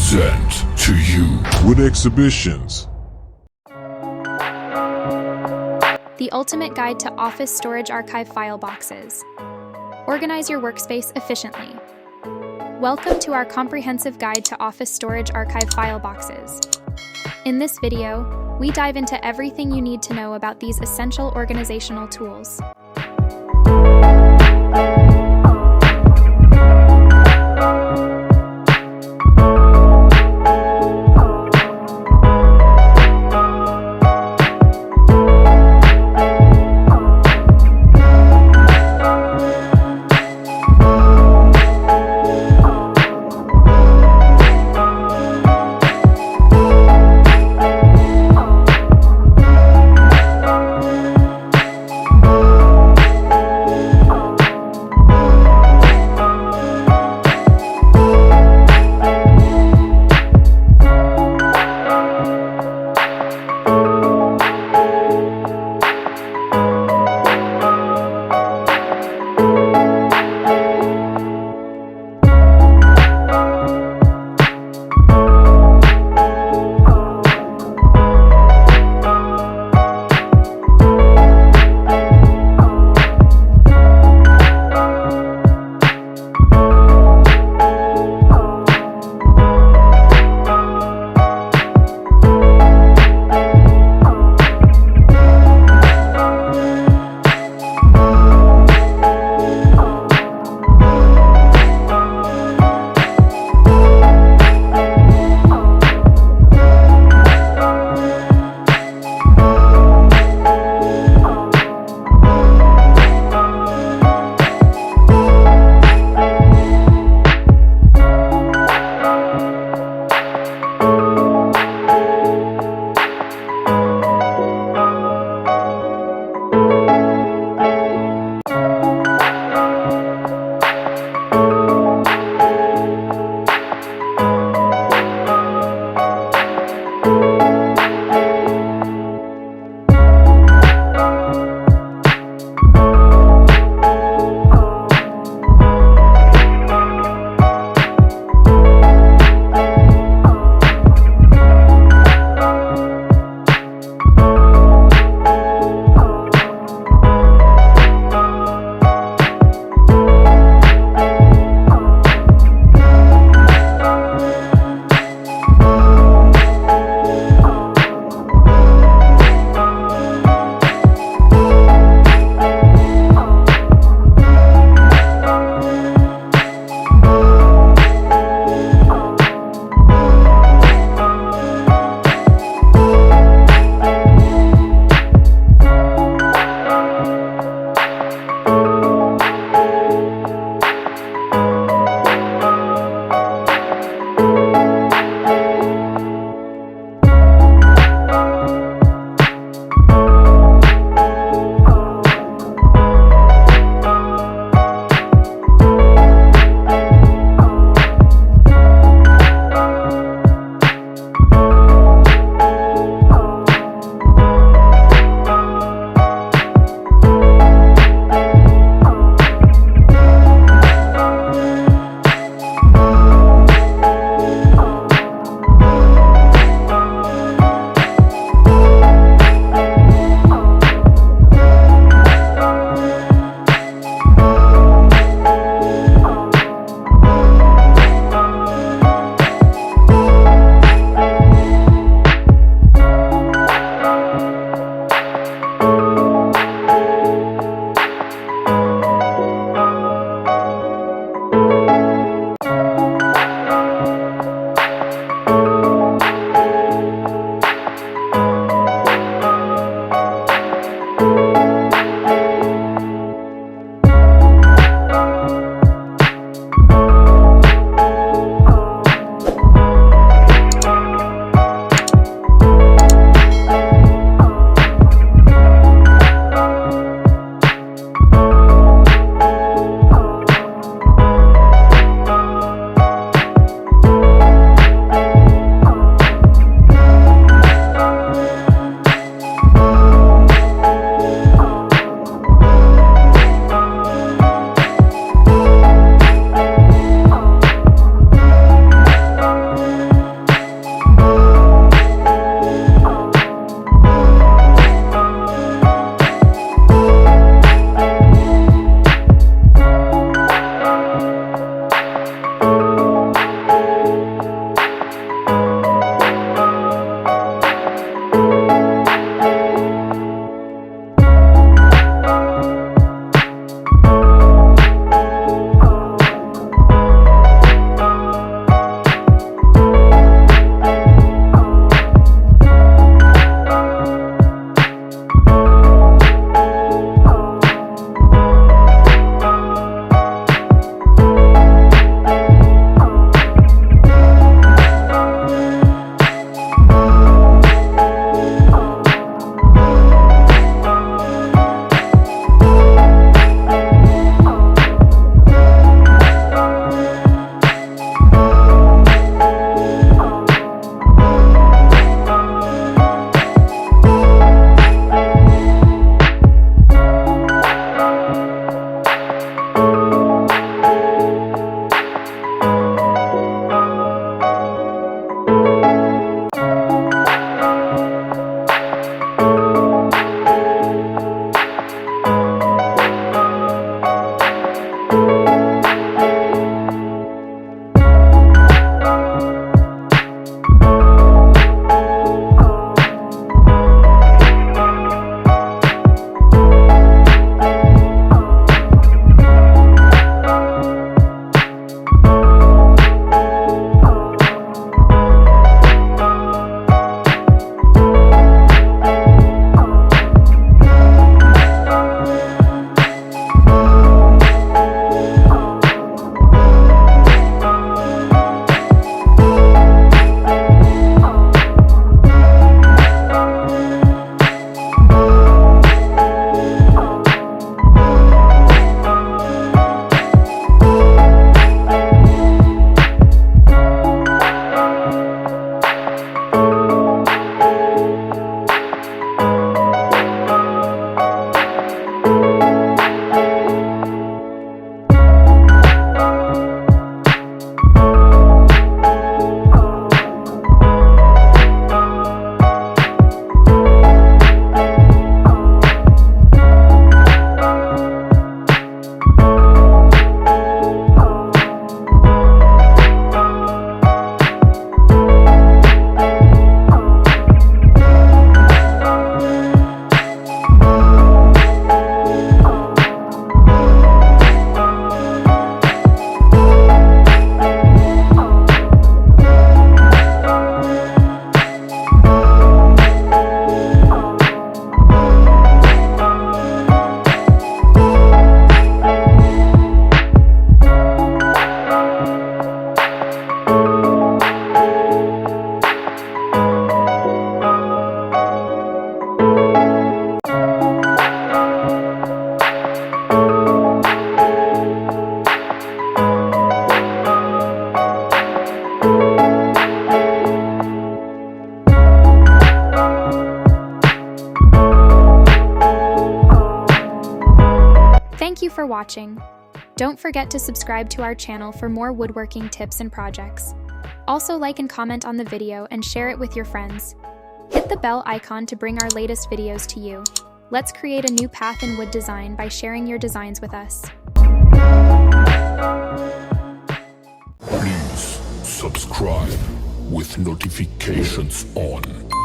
present to you with exhibitions. The ultimate guide to office storage archive file boxes. Organize your workspace efficiently. Welcome to our comprehensive guide to office storage archive file boxes. In this video, we dive into everything you need to know about these essential organizational tools. watching. Don't forget to subscribe to our channel for more woodworking tips and projects. Also like and comment on the video and share it with your friends. Hit the bell icon to bring our latest videos to you. Let's create a new path in wood design by sharing your designs with us. Please subscribe with notifications on.